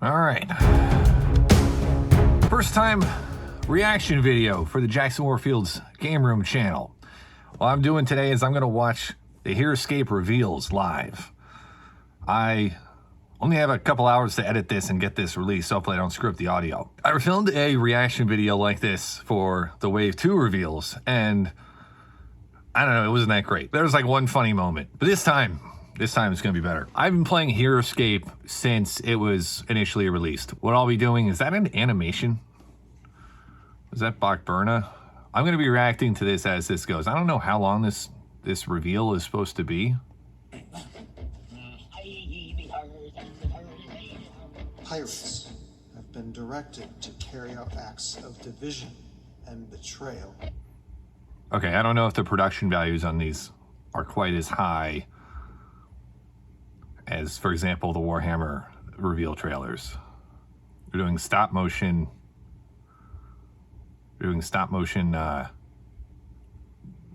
All right. First time reaction video for the Jackson Warfield's Game Room channel. What I'm doing today is I'm going to watch the HeroScape reveals live. I only have a couple hours to edit this and get this released, so hopefully I don't screw up the audio. I filmed a reaction video like this for the Wave 2 reveals, and I don't know, it wasn't that great. There was like one funny moment, but this time it's going to be better. I've been playing HeroScape since it was initially released. What I'll be doing, is that an animation? Is that Bachburna? I'm going to be reacting to this as this goes. I don't know how long this reveal is supposed to be. Pirates have been directed to carry out acts of division and betrayal. Okay, I don't know if the production values on these are quite as high as, for example, the Warhammer reveal trailers. They're doing stop motion. HeroScape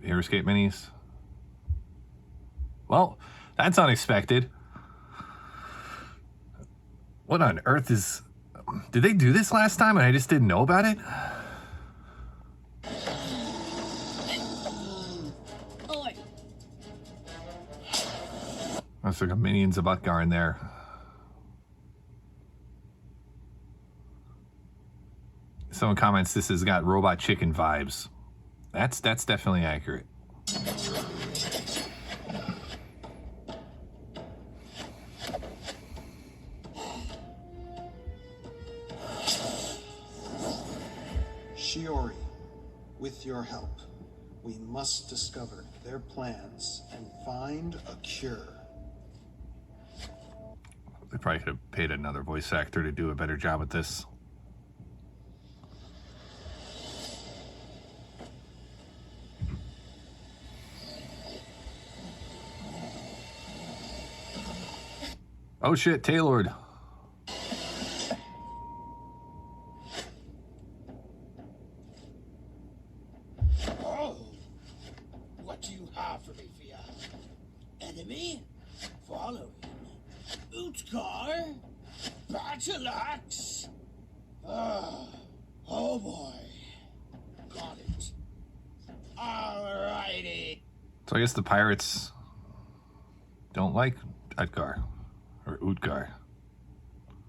minis. Well, that's unexpected. What on earth is... Did they do this last time and I just didn't know about it? That's like a minions of Utgar in there. Someone comments this has got Robot Chicken vibes. That's definitely accurate. Shiori, with your help, we must discover their plans and find a cure. They probably could have paid another voice actor to do a better job with this. Oh shit, Taylord. Oh, what do you have for me, Fia? Enemy? Following? Utkar? Battle axe? Oh boy. Got it. Alrighty. So I guess the pirates don't like Utgar. Or Utgar.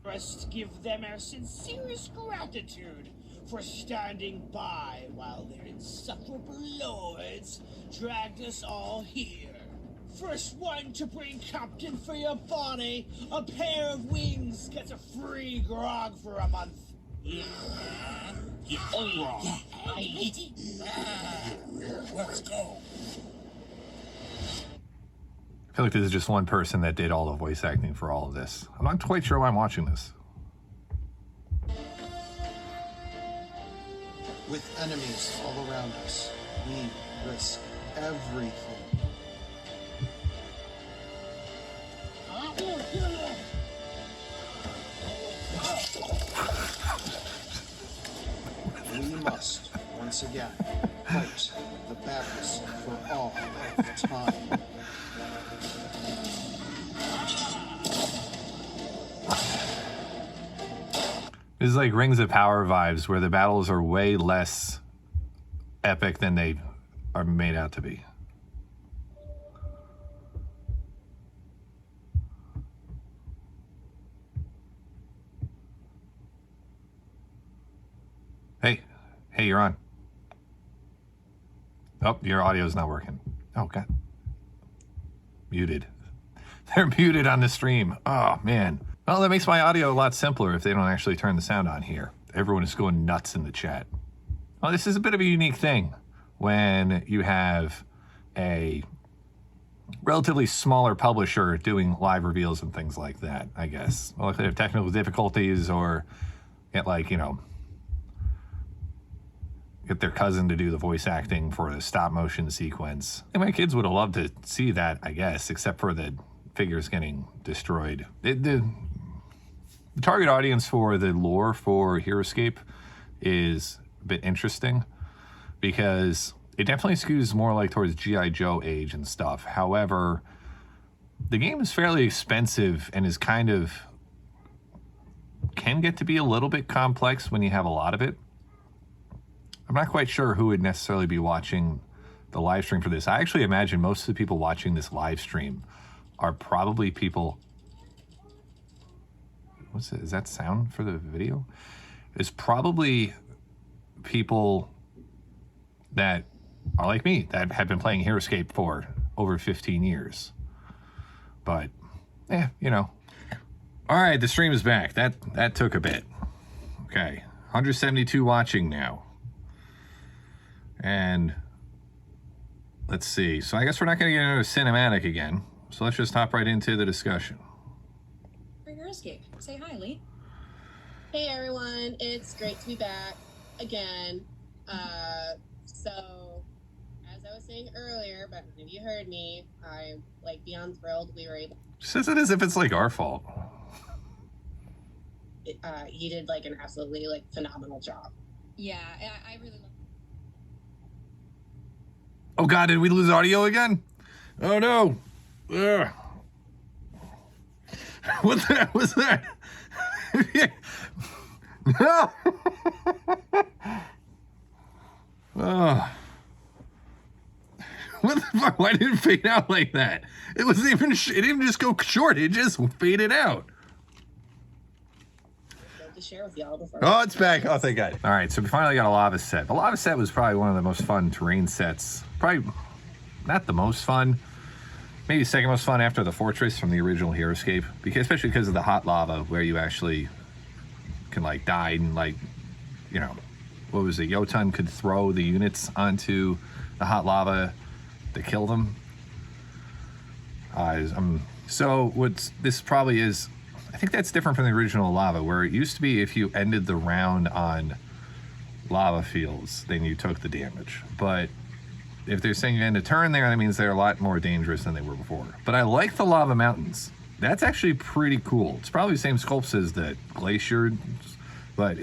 Must give them our sincerest gratitude for standing by while their insufferable lords dragged us all here. First one to bring Captain for your body a pair of wings gets a free grog for a month. Let's go. I feel like this is just one person that did all the voice acting for all of this. I'm not quite sure why I'm watching this. With enemies all around us, we risk everything. We must, once again, fight the battles for all of time. This is like Rings of Power vibes, where the battles are way less epic than they are made out to be. Hey, you're on. Oh, your audio's not working. Oh, God. Muted. They're muted on the stream. Oh, man. Well, that makes my audio a lot simpler if they don't actually turn the sound on here. Everyone is going nuts in the chat. Well, this is a bit of a unique thing when you have a relatively smaller publisher doing live reveals and things like that, I guess. Well, if they have technical difficulties or get like, you know, get their cousin to do the voice acting for the stop motion sequence. And my kids would have loved to see that, I guess, except for the figures getting destroyed. The target audience for the lore for HeroScape is a bit interesting because it definitely skews more like towards G.I. Joe age and stuff. However, the game is fairly expensive and is kind of can get to be a little bit complex when you have a lot of it. I'm not quite sure who would necessarily be watching the live stream for this. I actually imagine most of the people watching this live stream are probably people... What's it? Is that sound for the video? It's probably people that are like me, that have been playing HeroScape for over 15 years. But, yeah, you know. All right, the stream is back. That took a bit. Okay, 172 watching now. And let's see. So I guess we're not going to get into a cinematic again. So let's just hop right into the discussion. HeroScape. Say hi, Lee. Hey everyone, it's great to be back again. So as I was saying earlier, but none of you heard me, I'm like beyond thrilled we were able. Says it as if it's like our fault. He did like an absolutely like phenomenal job. Yeah, I really love. Oh God, did we lose audio again? Oh no. Ugh. What the heck was that? No. Oh. What the fuck? Why did it fade out like that? It wasn't even. It didn't just go short. It just faded out. To share with y'all before. Oh, it's back. Oh, thank God. All right, so we finally got a lava set. The lava set was probably one of the most fun terrain sets. Probably not the most fun. Maybe second most fun after the fortress from the original HeroScape, especially because of the hot lava, where you actually can like die and like, you know, what was it? Jotun could throw the units onto the hot lava to kill them. So what this probably is, I think that's different from the original lava, where it used to be if you ended the round on lava fields, then you took the damage. But if they're saying you end a turn there, that means they're a lot more dangerous than they were before. But I like the lava mountains. That's actually pretty cool. It's probably the same sculpts as the glacier, but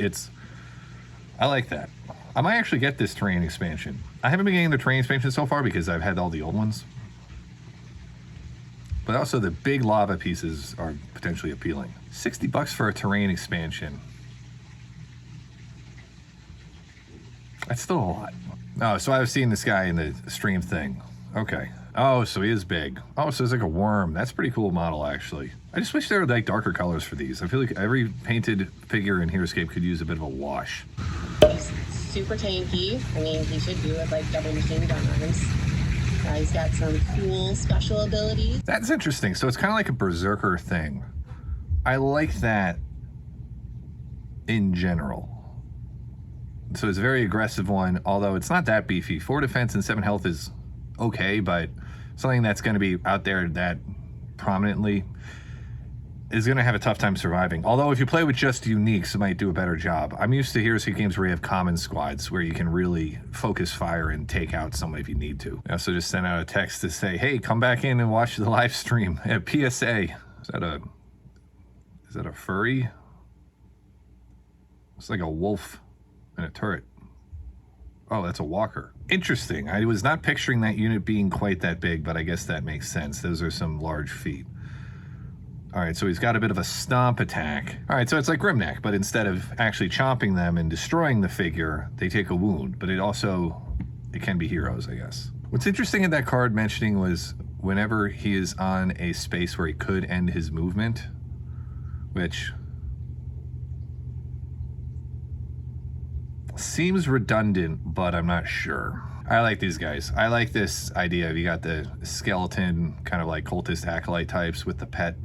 I like that. I might actually get this terrain expansion. I haven't been getting the terrain expansion so far because I've had all the old ones. But also the big lava pieces are potentially appealing. $60 for a terrain expansion. That's still a lot. Oh, so I was seeing this guy in the stream thing. Okay. Oh, so he is big. Oh, so it's like a worm. That's a pretty cool model, actually. I just wish there were like darker colors for these. I feel like every painted figure in HeroScape could use a bit of a wash. He's super tanky. I mean, he should do with like double machine gun arms. He's got some cool special abilities. That's interesting. So it's kind of like a berserker thing. I like that in general. So it's a very aggressive one, although it's not that beefy. 4 defense and 7 health is okay, but something that's going to be out there that prominently is going to have a tough time surviving. Although if you play with just uniques, it might do a better job. I'm used to HeroScape games where you have common squads where you can really focus fire and take out someone if you need to. I also just sent out a text to say, hey, come back in and watch the live stream at PSA. Is that a furry? It's like a wolf and a turret. Oh, that's a walker. Interesting. I was not picturing that unit being quite that big, but I guess that makes sense. Those are some large feet. All right, so he's got a bit of a stomp attack. All right, so it's like Grimneck, but instead of actually chomping them and destroying the figure, they take a wound, but it can be heroes, I guess. What's interesting in that card mentioning was whenever he is on a space where he could end his movement, which seems redundant, but I'm not sure. I like these guys. I like this idea of you got the skeleton, kind of like cultist acolyte types with the pet,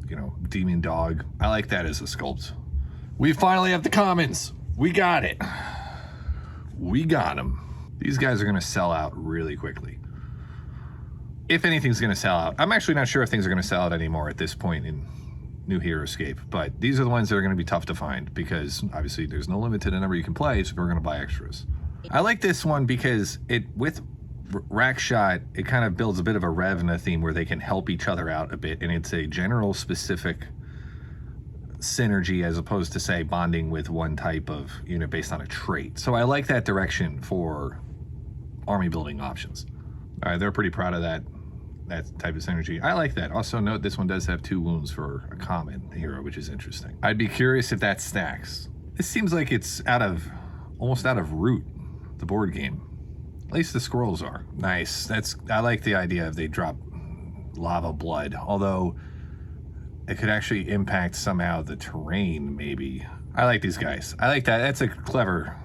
you know, demon dog. I like that as a sculpt. We finally have the commons. We got it. We got them. These guys are going to sell out really quickly. If anything's going to sell out. I'm actually not sure if things are going to sell out anymore at this point in new HeroScape, but these are the ones that are going to be tough to find because obviously there's no limit to the number you can play, so we're going to buy extras. I like this one because with Rack Shot, it kind of builds a bit of a Revna theme where they can help each other out a bit, and it's a general specific synergy as opposed to, say, bonding with one type of unit based on a trait. So I like that direction for army building options. All right, they're pretty proud of that that type of synergy. I like that. Also note this one does have 2 wounds for a common hero, which is interesting. I'd be curious if that stacks. This seems like it's almost out of root, the board game. At least the scrolls are. Nice. I like the idea of they drop lava blood, although it could actually impact somehow the terrain, maybe. I like these guys. I like that. That's a clever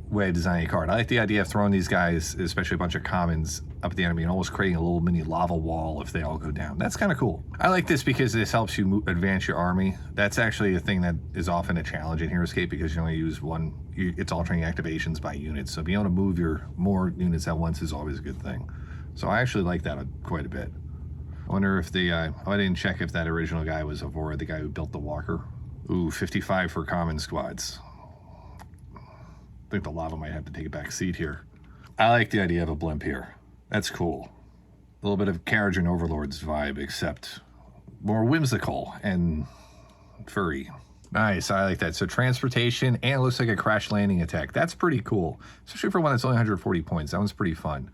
way of designing a card. I like the idea of throwing these guys, especially a bunch of commons, up at the enemy and almost creating a little mini lava wall if they all go down. That's kind of cool. I like this because this helps you advance your army. That's actually a thing that is often a challenge in HeroScape because you only use one. It's altering activations by units. So being able to move your more units at once is always a good thing. So I actually like that quite a bit. I wonder if I didn't check if that original guy was Avora, the guy who built the walker. Ooh, 55 for common squads. I think the lava might have to take a back seat here. I like the idea of a blimp here. That's cool. A little bit of Carriage and Overlord's vibe, except more whimsical and furry. Nice, I like that. So transportation, and it looks like a crash landing attack. That's pretty cool, especially for one that's only 140 points. That one's pretty fun.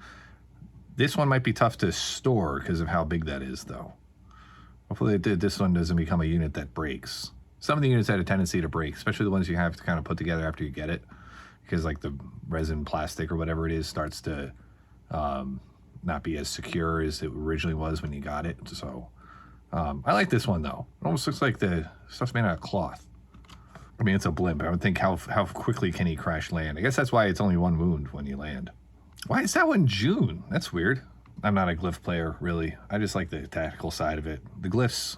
This one might be tough to store because of how big that is, though. Hopefully this one doesn't become a unit that breaks. Some of the units had a tendency to break, especially the ones you have to kind of put together after you get it, because like the resin plastic or whatever it is starts to not be as secure as it originally was when you got it. So I like this one, though. It almost looks like the stuff's made out of cloth. I mean, it's a blimp. I would think how quickly can he crash land? I guess that's why it's only 1 wound when you land. Why is that one June? That's weird. I'm not a glyph player, really. I just like the tactical side of it. The glyphs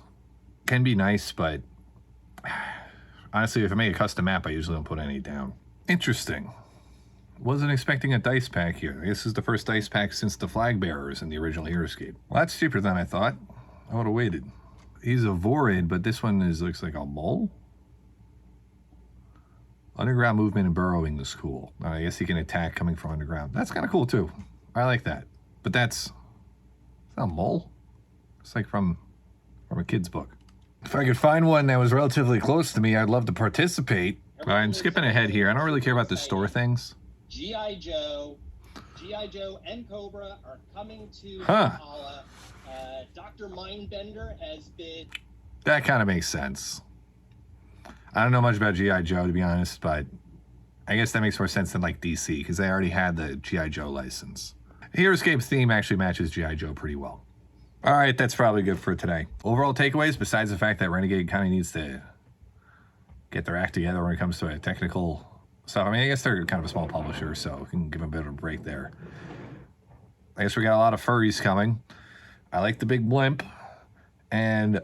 can be nice, but honestly, if I make a custom map, I usually don't put any down. Interesting. Wasn't expecting a dice pack here. This is the first dice pack since the Flag Bearers in the original HeroScape. Well, that's cheaper than I thought. I would have waited. He's a Vorid, but this one looks like a mole? Underground movement and burrowing is cool. I guess he can attack coming from underground. That's kind of cool, too. I like that. But that's not a mole. It's like from a kid's book. If I could find one that was relatively close to me, I'd love to participate. I'm skipping ahead here. I don't really care about the store things. G.I. Joe and Cobra are coming to Valhalla. Dr. Mindbender has been... That kind of makes sense. I don't know much about G.I. Joe, to be honest, but I guess that makes more sense than like DC, because they already had the G.I. Joe license. HeroScape's theme actually matches G.I. Joe pretty well. All right, that's probably good for today. Overall takeaways, besides the fact that Renegade kind of needs to get their act together when it comes to a technical stuff. I mean, I guess they're kind of a small publisher, so we can give them a bit of a break there. I guess we got a lot of furries coming. I like the big blimp, and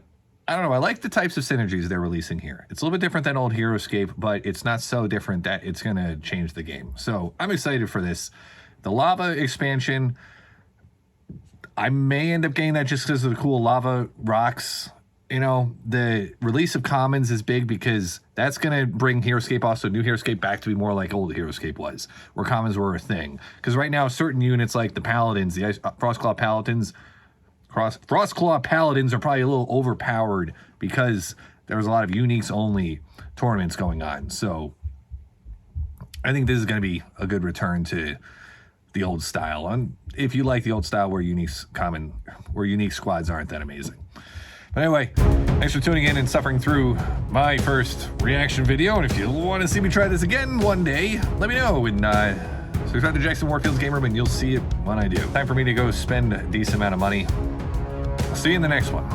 I don't know, I like the types of synergies they're releasing here. It's a little bit different than old HeroScape, but it's not so different that it's going to change the game. So I'm excited for this. The lava expansion, I may end up getting that just because of the cool lava rocks. You know, the release of commons is big because that's going to bring HeroScape, also new HeroScape, back to be more like old HeroScape was, where commons were a thing. Because right now, certain units like the Paladins, the Frostclaw Paladins are probably a little overpowered because there was a lot of uniques only tournaments going on. So I think this is going to be a good return to the old style. And if you like the old style where unique squads aren't that amazing. But anyway, thanks for tuning in and suffering through my first reaction video. And if you want to see me try this again one day, let me know. And subscribe to Jackson Warfield's Game Room and you'll see it when I do. Time for me to go spend a decent amount of money. I'll see you in the next one.